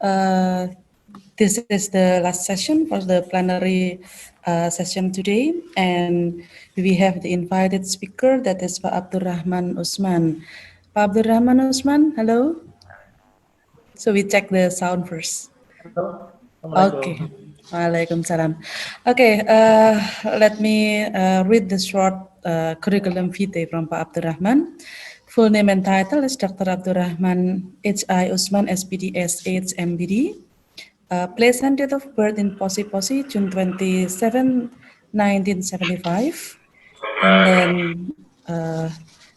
Uh, this is the last session for the plenary session today, and we have the invited speaker that is Pak Abdurrahman Usman. Pak Abdurrahman Usman, hello. So we check the sound first. Halo, Okay. Assalamualaikum. Waalaikumsalam. Okay, let me read the short curriculum vitae from Pak Abdurrahman. Full name and title is Dr. Abdurrahman H.I. Usman, SPDS, AIDS, MBD. Place and date of birth in Posi, June 27, 1975. And then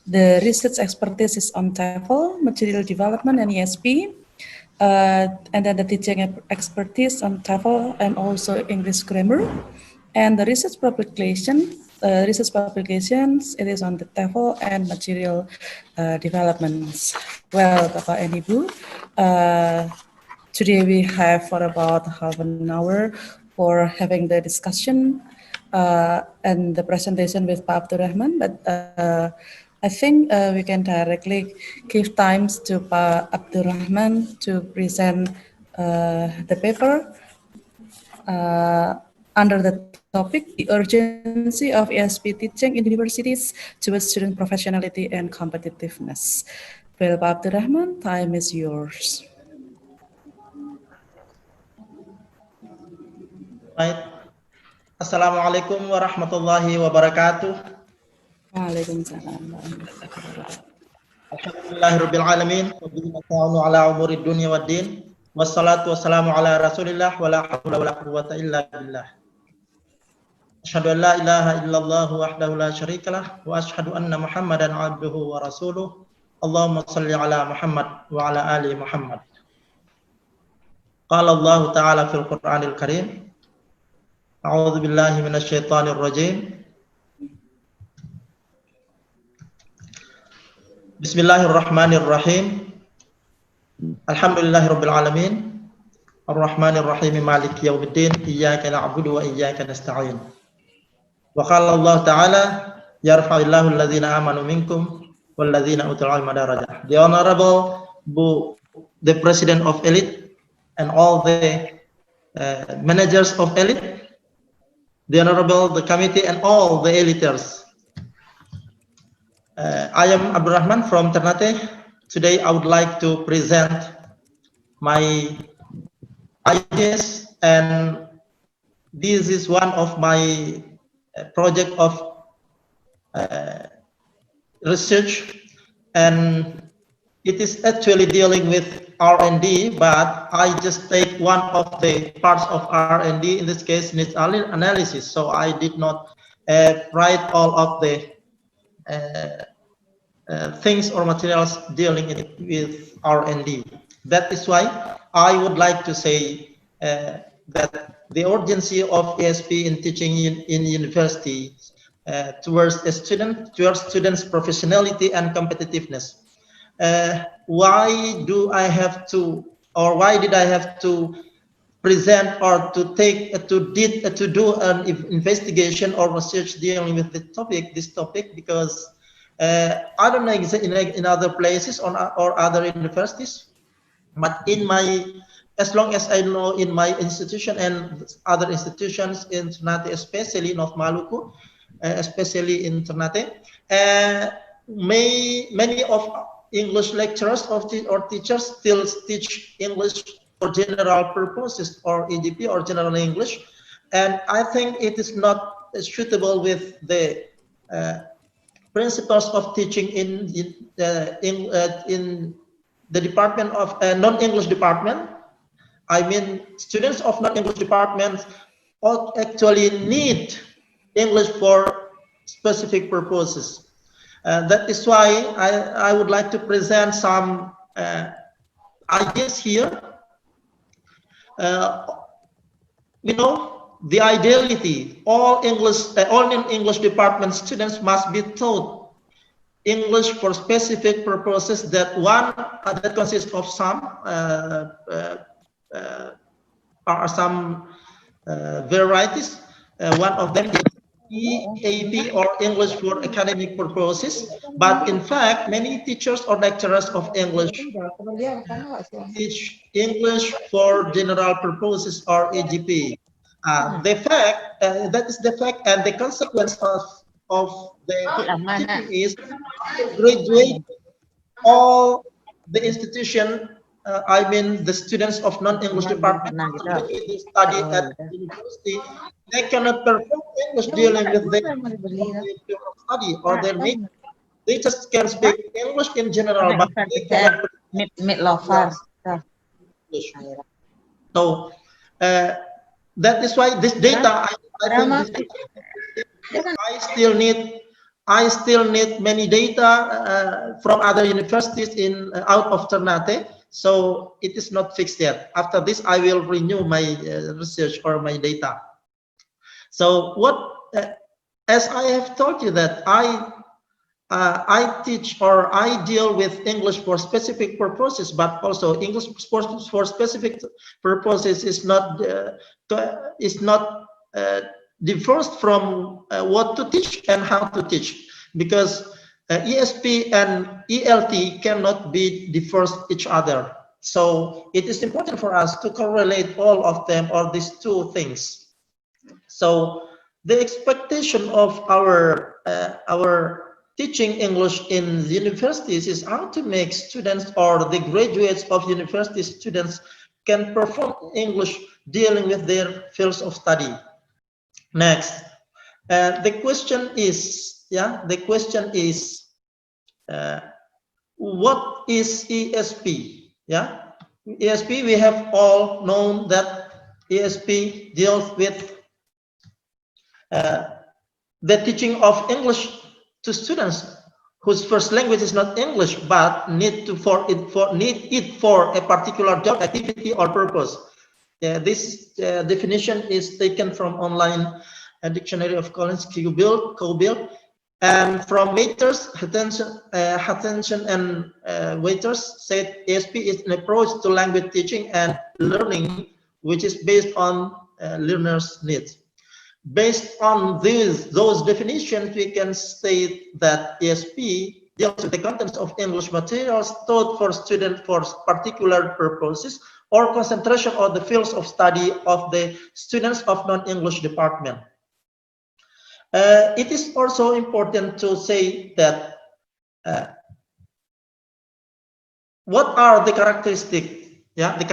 the research expertise is on TEFL, material development, and ESP. And then the teaching expertise on TEFL and also English grammar. And the research publications, it is on the TEFL and material developments. Well, Bapak and Ibu, today we have for about half an hour for having the discussion and the presentation with Pak Abdurrahman, but I think we can directly give times to Pak Abdurrahman to present the paper under the topic, the urgency of ESP teaching in universities towards student professionality and competitiveness. Well, Pak Abdurrahman, time is yours. Baik. Assalamualaikum warahmatullahi wabarakatuh. Waalaikumsalam. Alhamdulillahirabbil alamin. Wabillahi nasta'inu ala umuri dunya waddin. Wassalatu wassalamu ala Rasulillah wala haula wala quwwata illa billah. Asyhadu an la ilaha illallah wahdahu la syarikalah wa asyhadu anna Muhammadan abduhu wa rasuluh. Allahumma shalli ala Muhammad wa ala ali Muhammad. Qala Allah ta'ala fil Qur'anil Karim. A'udzu billahi minasy syaithanir rajim. Bismillahirrahmanirrahim. Alhamdulillahirabbil alamin. Arrahmanir rahim maliki yaumiddin. Iyyaka na'budu wa iyyaka nasta'in. Wa qala Allah ta'ala yarfa'illahu alladhina amanu minkum walladhina utul ilma darajah. The Honorable the President of Elite and all the managers of Elite, the Honorable, the committee, and all the eliters. I am Abdurrahman from Ternate. Today I would like to present my ideas, and this is one of my project of research, and it is actually dealing with R&D, but I just take one of the parts of R&D, in this case needs analysis, so I did not write all of the things or materials dealing with R&D. That is why I would like to say that the urgency of ESP in teaching in university towards students' professionality and competitiveness. Why did I have to present or to do an investigation or research dealing with this topic? Because I don't know in other places or other universities, but as long as I know in my institution and other institutions in Ternate, especially North Maluku, especially in Ternate, many of English lecturers or teachers still teach English for general purposes or EDP or general English, and I think it is not suitable with the principles of teaching in the department of non-English department. I mean, students of non-English departments actually need English for specific purposes. That is why I would like to present some ideas here. The ideality, all non-English department students must be taught English for specific purposes that consists of some varieties. One of them is EAP or English for academic purposes, but in fact, many teachers or lecturers of English teach English for general purposes or EGP. That is the fact, and the consequence of the teaching is graduate all the institution. I mean, the students of non-English department, even if they study at university, they cannot perform English dealing with their field of study or their major. They just can speak English in general, but they cannot perform English. So uh, that is why this data, I think this data, I still need I still need many data from other universities in out of Ternate. So it is not fixed yet. After this, I will renew my research or my data. So as I have told you that I teach or I deal with English for specific purposes, but also English for specific purposes is not differs from what to teach and how to teach, because ESP and ELT cannot be differs each other. So it is important for us to correlate all of them or these two things. So the expectation of our teaching English in the universities is how to make students or the graduates of university students can perform English dealing with their fields of study. Next, the question is, what is ESP? ESP, we have all known that ESP deals with the teaching of English to students whose first language is not English but need it for a particular job activity or purpose. This definition is taken from online dictionary of Collins Cobill, and from Waiters, Attention and Waiters said ESP is an approach to language teaching and learning which is based on learners' needs. Based on those definitions, we can state that ESP deals with the contents of English materials taught for students for particular purposes or concentration on the fields of study of the students of non-English department. It is also important to say that what are the characteristics? The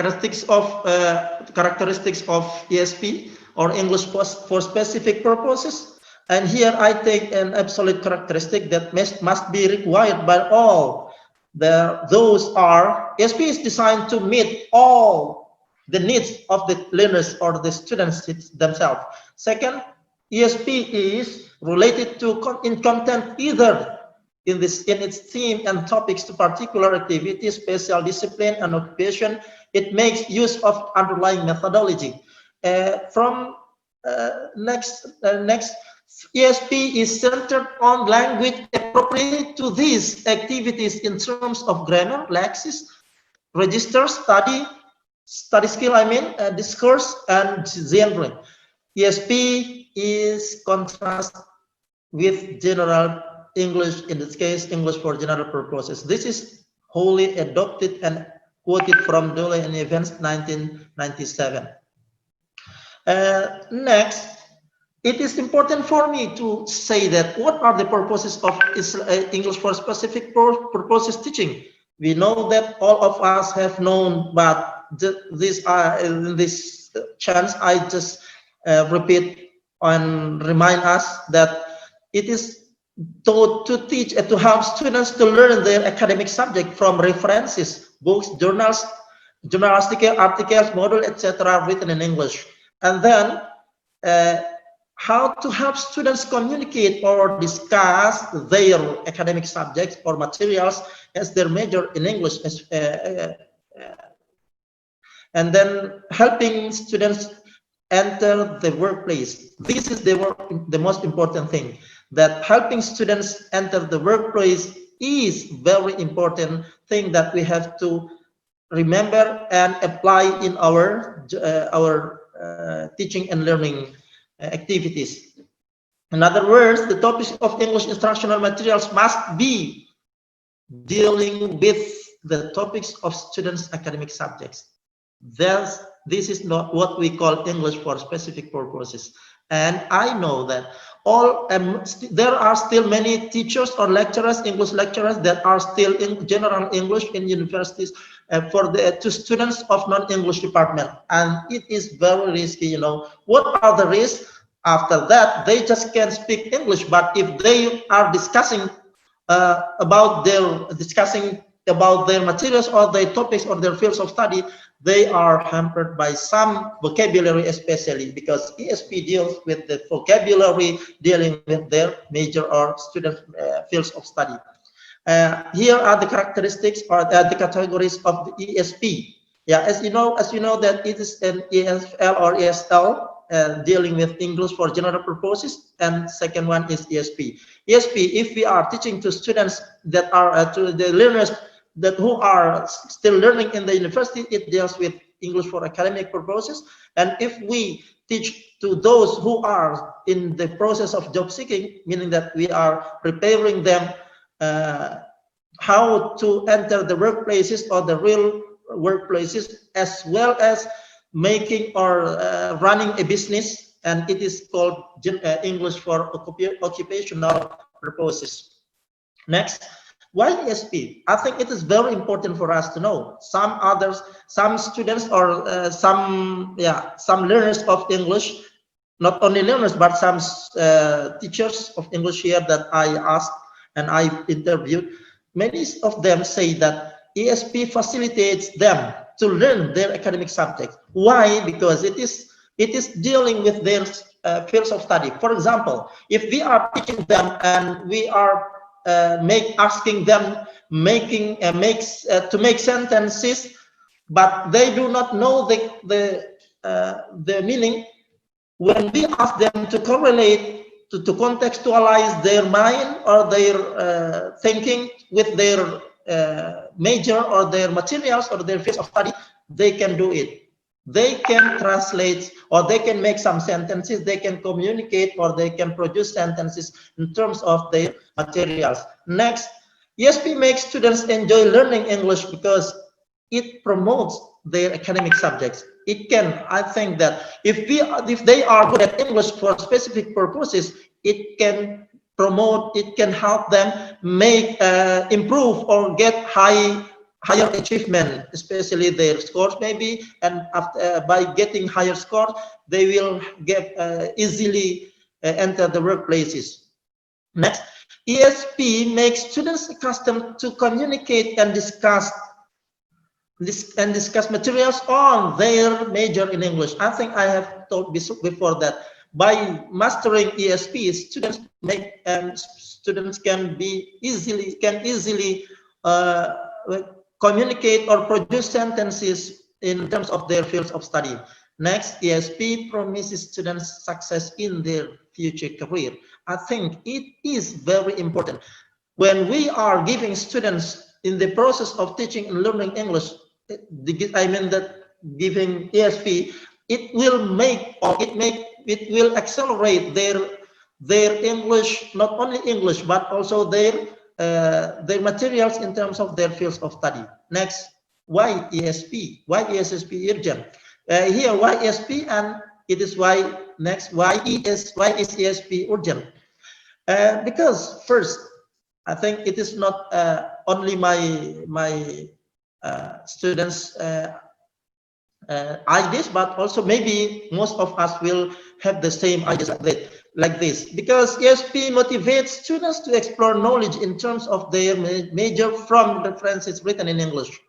characteristics of ESP or English for specific purposes. And here I take an absolute characteristic that must be required by all. Those are, ESP is designed to meet all the needs of the learners or the students themselves. Second, ESP is related to in content either in its theme and topics to particular activity, special discipline and occupation. It makes use of underlying methodology. Next, ESP is centered on language appropriate to these activities in terms of grammar, lexis, register, study skill, discourse, and genre. ESP is contrast with general English, in this case, English for general purposes. This is wholly adopted and quoted from Dole and Evans 1997. Next, it is important for me to say that what are the purposes of English for specific purposes teaching? We know that all of us have known, but in this chance, I just repeat and remind us that it is to teach and to help students to learn their academic subject from references, books, journals, journalistic articles, model, etc., written in English. And then how to help students communicate or discuss their academic subjects or materials as their major in English, and then helping students enter the workplace. This is the most important thing, that helping students enter the workplace is very important thing that we have to remember and apply in our teaching and learning activities. In other words, the topics of English instructional materials must be dealing with the topics of students' academic subjects. This is not what we call English for specific purposes. And I know that there are still many teachers or lecturers, English lecturers, that are still in general English in universities to students of non-English department, and it is very risky. What are the risks? After that, they just can speak English, but if they are discussing about their materials or their topics or their fields of study, they are hampered by some vocabulary, especially because ESP deals with the vocabulary dealing with their major or student fields of study. Here are the characteristics or the categories of the ESP. Yeah, as you know that it is an ESL or ESL dealing with English for general purposes, and second one is ESP. ESP, if we are teaching to students that are to the learners who are still learning in the university, it deals with English for academic purposes. And if we teach to those who are in the process of job seeking, meaning that we are preparing them how to enter the workplaces or the real workplaces, as well as making or running a business, and it is called English for occupational purposes. Next, why ESP? I think it is very important for us to know. Some students or some learners of English, not only learners but some teachers of English here that I asked and I interviewed, many of them say that ESP facilitates them to learn their academic subjects. Why? Because it is dealing with their fields of study. For example, if we are teaching them and we are asking them to make sentences, but they do not know the meaning, when we ask them to correlate, to contextualize their mind or their thinking with their major or their materials or their fields of study, they can do it. They can translate, or they can make some sentences, they can communicate, or they can produce sentences in terms of their materials. Next, ESP makes students enjoy learning English because it promotes their academic subjects. It can, I think that if they are good at English for specific purposes, it can help them make improve or get higher achievement, especially their scores maybe, and by getting higher scores, they will get easily enter the workplaces. Next, ESP makes students accustomed to communicate and discuss materials on their major in English. I think I have told before that by mastering ESP, students can easily communicate or produce sentences in terms of their fields of study. Next, ESP promises students success in their future career. I think it is very important when we are giving students in the process of teaching and learning English. I mean that giving ESP, it will accelerate their English, not only English but also their materials in terms of their fields of study. Next, why ESP? Why ESP urgent? Here, why ESP, and it is why next why is ESP urgent? Because first, I think it is not only my students' ideas, but also maybe most of us will have the same ideas like this. Because ESP motivates students to explore knowledge in terms of their major from references written in English.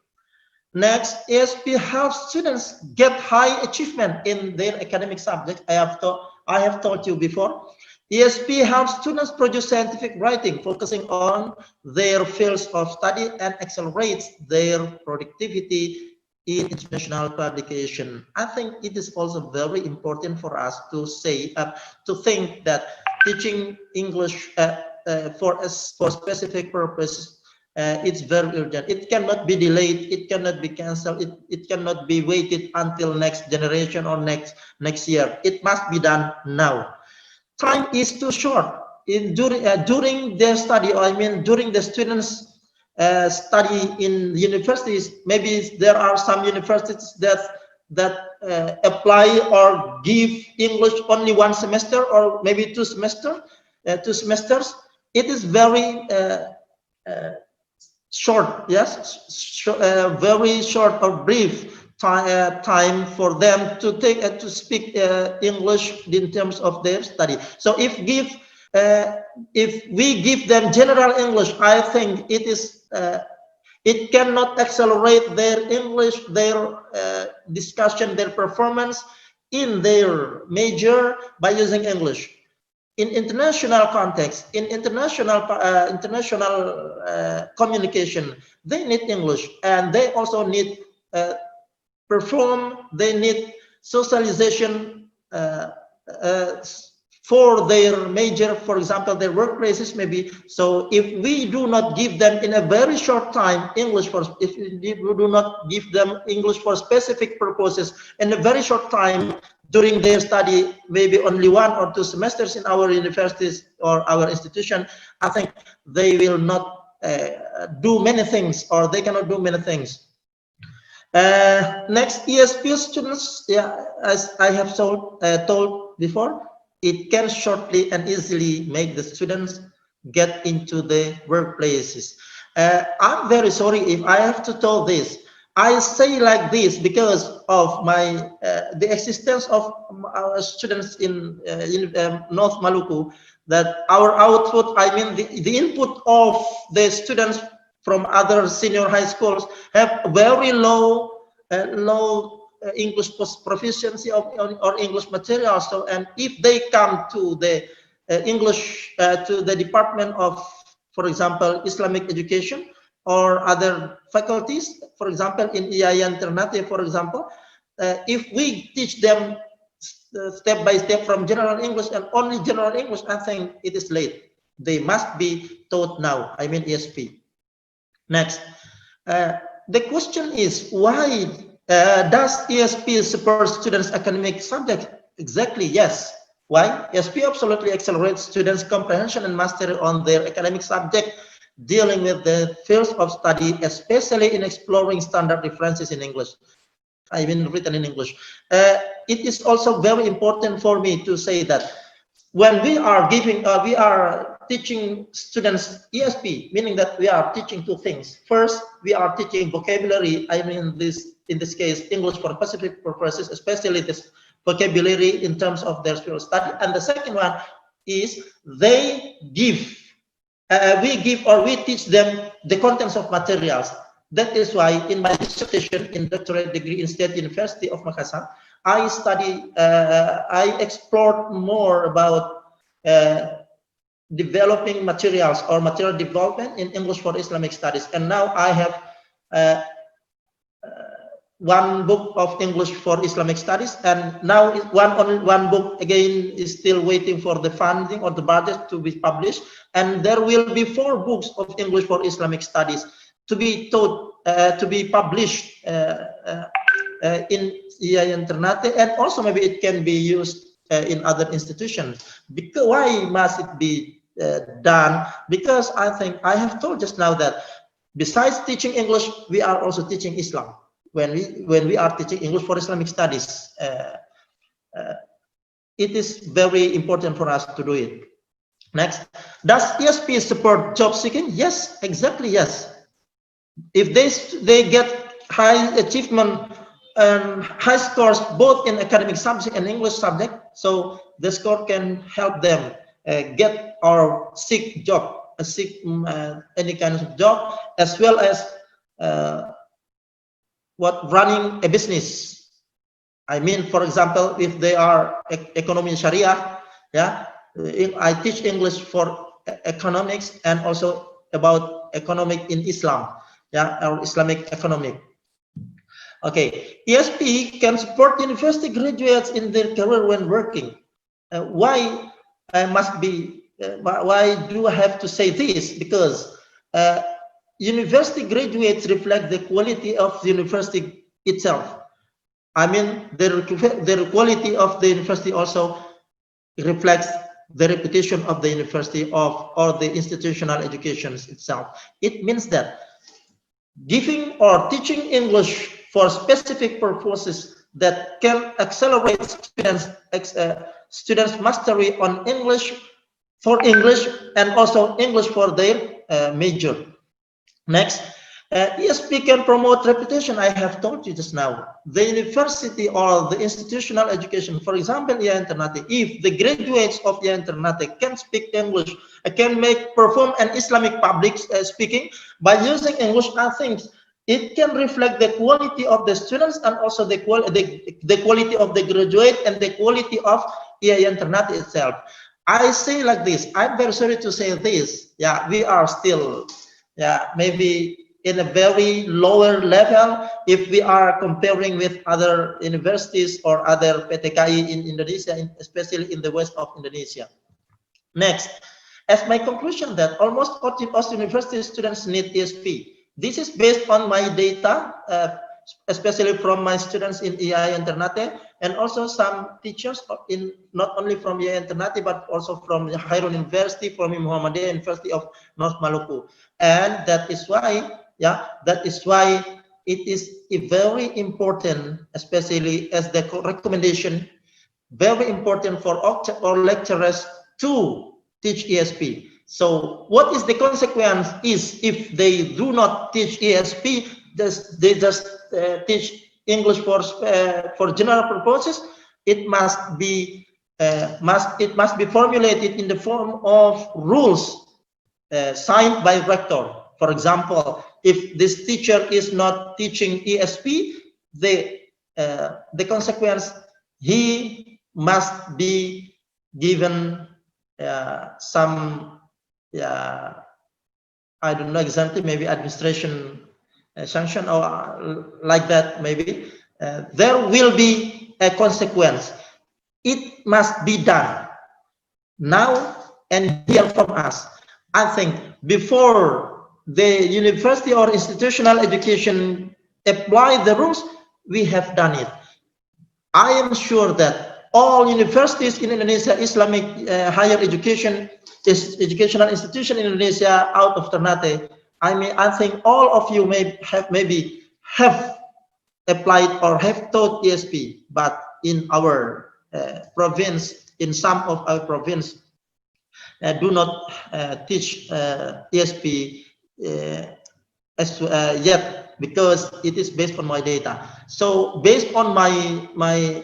Next, ESP helps students get high achievement in their academic subjects. I have told you before. ESP helps students produce scientific writing, focusing on their fields of study, and accelerates their productivity in international publication. I think it is also very important for us to think that teaching English for specific purpose, it's very urgent. It cannot be delayed. It cannot be cancelled. It cannot be waited until next generation or next year. It must be done now. time is too short during their study, or I mean during the students study in universities. Maybe there are some universities that apply or give English only one semester, or maybe two semesters. It is very uh, short, yes, very short or brief time for them to take to speak English in terms of their study. So if we give them general English, I think it cannot accelerate their English, their discussion, their performance in their major by using English. In international context, in international communication, they need English, and they also need they need socialization for their major, for example, their workplaces maybe. So if we do not give them in a very short time English if we do not give them English for specific purposes in a very short time during their study, maybe only 1 or 2 semesters in our universities or our institution, I think they will not do many things, or they cannot do many things. Next, ESP students, yeah, as I have told before, it can shortly and easily make the students get into the workplaces. I'm very sorry if I have to tell this. I say like this because of my the existence of our students in North Maluku, that our output, I mean the input of the students from other senior high schools have very low English proficiency or English material. So, and if they come to the English to the Department of, for example, Islamic education or other faculties, for example, in EIA Alternative, for example, if we teach them step by step from general English and only general English, I think it is late. They must be taught now, I mean ESP. Next, the question is, why does ESP support students' academic subject? Exactly, yes. Why? ESP absolutely accelerates students' comprehension and mastery on their academic subject, dealing with the fields of study, especially in exploring standard references in English. I mean, written in English. It is also very important for me to say that when we are teaching students ESP, meaning that we are teaching two things. First, we are teaching vocabulary. I mean, in this case, English for specific purposes, especially this vocabulary in terms of their field study. And the second one is we teach them the contents of materials. That is why in my dissertation in doctorate degree in State University of Makassar, I explored more about developing materials or material development in English for Islamic studies. And now I have one book of English for Islamic studies, and now one book again is still waiting for the funding or the budget to be published, and there will be 4 books of English for Islamic studies to be taught to be published in EIA Internate, and also maybe it can be used in other institutions. Because why must it be done? Because I think I have told just now that besides teaching English, we are also teaching Islam. When we are teaching English for Islamic studies, it is very important for us to do it. Next, does ESP support job seeking? Yes, exactly, yes. If they get high achievement and high scores both in academic subject and English subject, so the score can help them get or seek any kind of job, as well as running a business. I mean, for example, if they are economy Sharia, yeah, I teach English for economics and also about economic in Islam, yeah, or Islamic economic. Okay, ESP can support university graduates in their career when working. Why do I have to say this? Because university graduates reflect the quality of the university itself. I mean, the quality of the university also reflects the reputation of the university or the institutional education itself. It means that giving or teaching English for specific purposes that can accelerate students' mastery on English for English and also English for their major. Next, ESP can promote reputation. I have told you just now. The university or the institutional education, for example, IA Internate, if the graduates of IA Internate can speak English, can perform an Islamic public speaking by using English, I think it can reflect the quality of the students and also the quality of the graduate and the quality of IA Internate itself. I say like this, I'm very sorry to say this, yeah, we are still, yeah, maybe in a very lower level if we are comparing with other universities or other PTKI in Indonesia, especially in the west of Indonesia. Next, as my conclusion that almost all university students need ESP. This is based on my data, especially from my students in IA Internate, and also some teachers in not only from IA Internate but also from Khairul University, from Muhammadiyah University of North Maluku, and that is why, yeah, that is why it is very important, especially as the recommendation, very important for all lecturers to teach ESP. So what is the consequence is if they do not teach ESP, they just teach English for general purposes. It must be formulated in the form of rules signed by rector. For example, if this teacher is not teaching ESP, the consequence, he must be given some, I don't know exactly, maybe administration sanction or like that, maybe. There will be a consequence. It must be done now and hear from us. I think before the university or institutional education apply the rules, we have done it. I am sure that all universities in Indonesia, Islamic higher education, educational institution in Indonesia out of Ternate, I think all of you maybe have applied or have taught ESP, but in our province, in some of our province, do not teach ESP yet, because it is based on my data. So based on my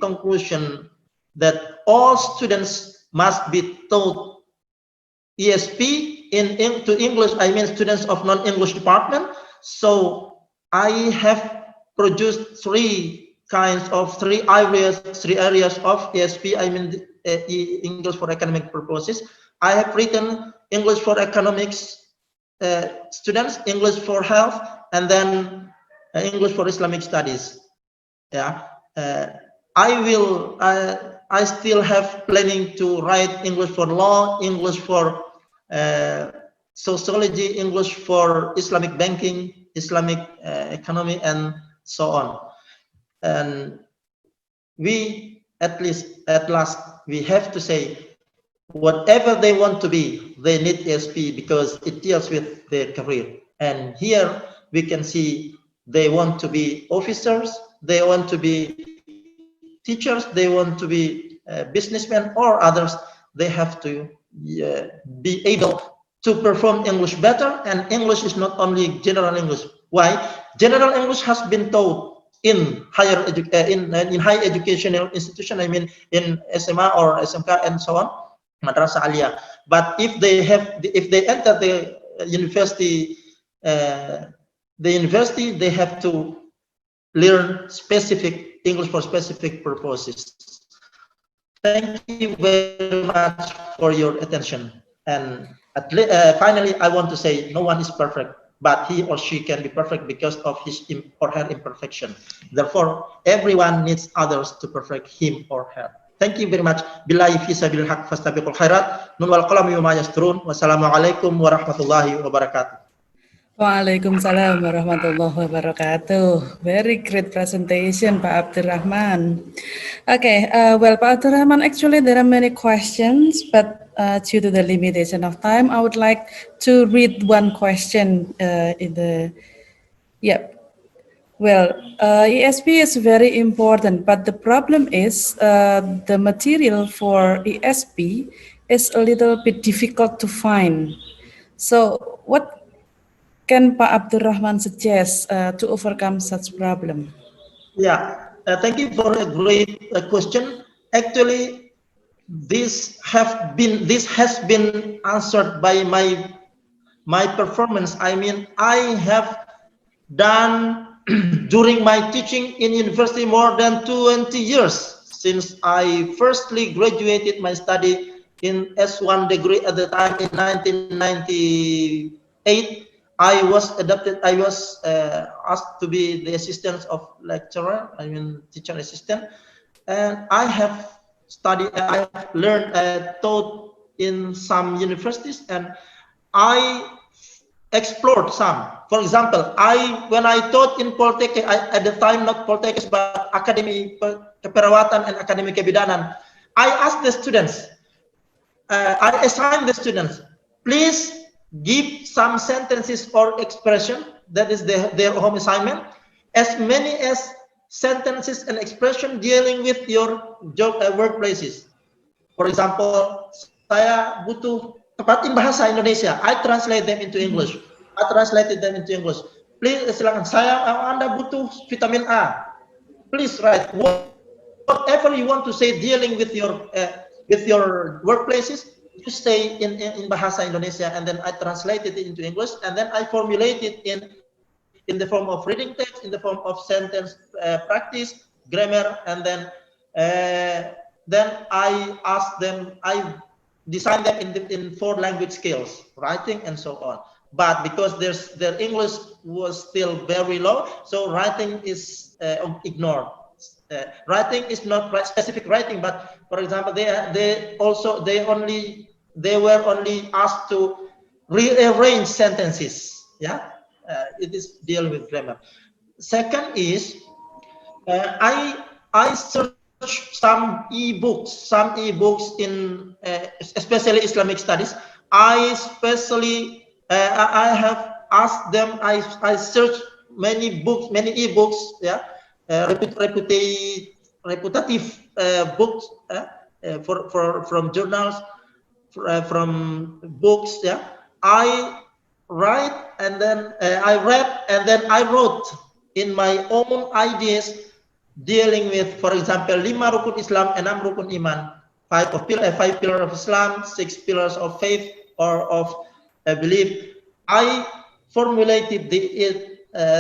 conclusion that all students must be taught ESP into English, I mean students of non-English department. So I have produced three areas of ESP, I mean English for academic purposes. I have written English for economics students, English for health, and then English for Islamic studies. Yeah, I still have planning to write English for law, English for sociology, English for Islamic banking, Islamic economy, and so on. And we, at last, we have to say, whatever they want to be, they need ESP because it deals with their career. And here we can see they want to be officers, they want to be teachers, they want to be businessmen or others. They have to be able to perform English better. And English is not only general English. Why? General English has been taught in higher in high educational institution, I mean in SMA or SMK and so on, madrasah aliyah. But if they enter the university, they have to learn specific English for specific purposes. Thank you very much for your attention. And finally, I want to say no one is perfect, but he or she can be perfect because of his or her imperfection. Therefore, everyone needs others to perfect him or her. Thank you very much. Billahi fi sabilil haq fastabiqul khairat. Nun wal qalam yuma yasturun. Wassalamualaikum warahmatullahi wabarakatuh. Waalaikumsalam warahmatullahi wabarakatuh. Very great presentation, Pak Abdurrahman. Okay, well, Pak Abdurrahman, actually there are many questions, but due to the limitation of time, I would like to read one question in the, yep. Well, ESP is very important, but the problem is the material for ESP is a little bit difficult to find. So, what can Pak Abdurrahman suggest to overcome such problem? Yeah, thank you for a great question. Actually, this has been answered by my performance. I mean, I have done during my teaching in university more than 20 years since I firstly graduated my study in S1 degree at the time in 1998. I was asked to be the assistant of lecturer, I mean teacher assistant, and I have studied, I have learned, taught in some universities, and I explored some. For example, when I taught in Poltek, at the time not Poltek but Akademi Keperawatan and Akademi Kebidanan, I asked the students, I assigned the students, please give some sentences or expression, that is their home assignment, as many as sentences and expression dealing with your job workplaces. For example, saya butuh tepatin bahasa Indonesia. I translate them into English. I translated them into English. Please silakan. Anda butuh vitamin A. Please write whatever you want to say dealing with your workplaces. You say in bahasa Indonesia, and then I translated it into English, and then I formulated in the form of reading text, in the form of sentence practice, grammar, and then I asked them. I designed them in 4 language skills, writing and so on. But because their English was still very low, so writing is ignored. Writing is not specific writing, but for example, they were only asked to rearrange sentences. Yeah, it is deal with grammar. Second is I search some ebooks in especially Islamic studies. I especially I have asked them. I search many books, many ebooks. Yeah, reputative books from journals, from books. Yeah, I write and then I read and then I wrote in my own ideas dealing with, for example, 5 rukun Islam, 6 rukun iman, five pillars of Islam, 6 pillars of faith or of belief. I formulated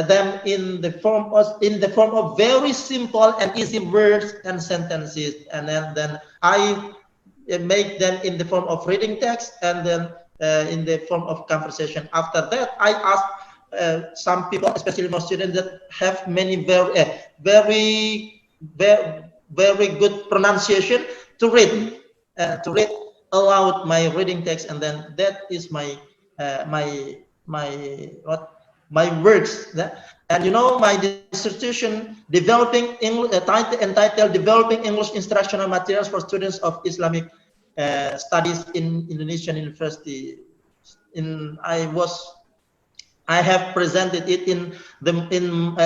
them in the form of very simple and easy words and sentences, and then I make them in the form of reading text, and then in the form of conversation. After that, I ask some people, especially more students that have many very good pronunciation, to read aloud my reading text, and then that is my my what my words. And my dissertation entitled "Developing English Instructional Materials for Students of Islamic Studies in Indonesian University." I have presented it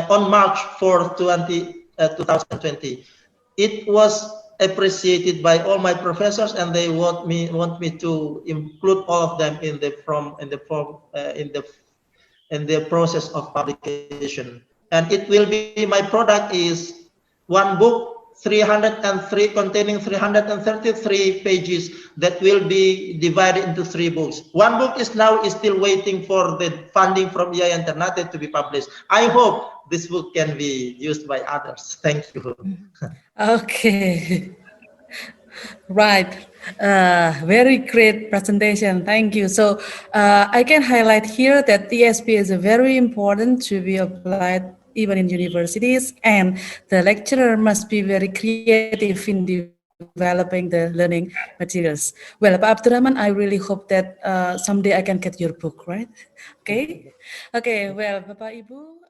on March 4, 2020. It was appreciated by all my professors, and they want me to include all of them in the process of publication. And it will be, my product is one book, 303, containing 333 pages, that will be divided into 3 books. One book is still waiting for the funding from IAIN Ternate to be published. I hope this book can be used by others. Thank you. Okay, right. Very great presentation. Thank you. So I can highlight here that ESP is very important to be applied even in universities, and the lecturer must be very creative in developing developing the learning materials. Well, Pak Abdurrahman, I really hope that someday I can get your book, right? Okay, okay. Well, Bapak Ibu.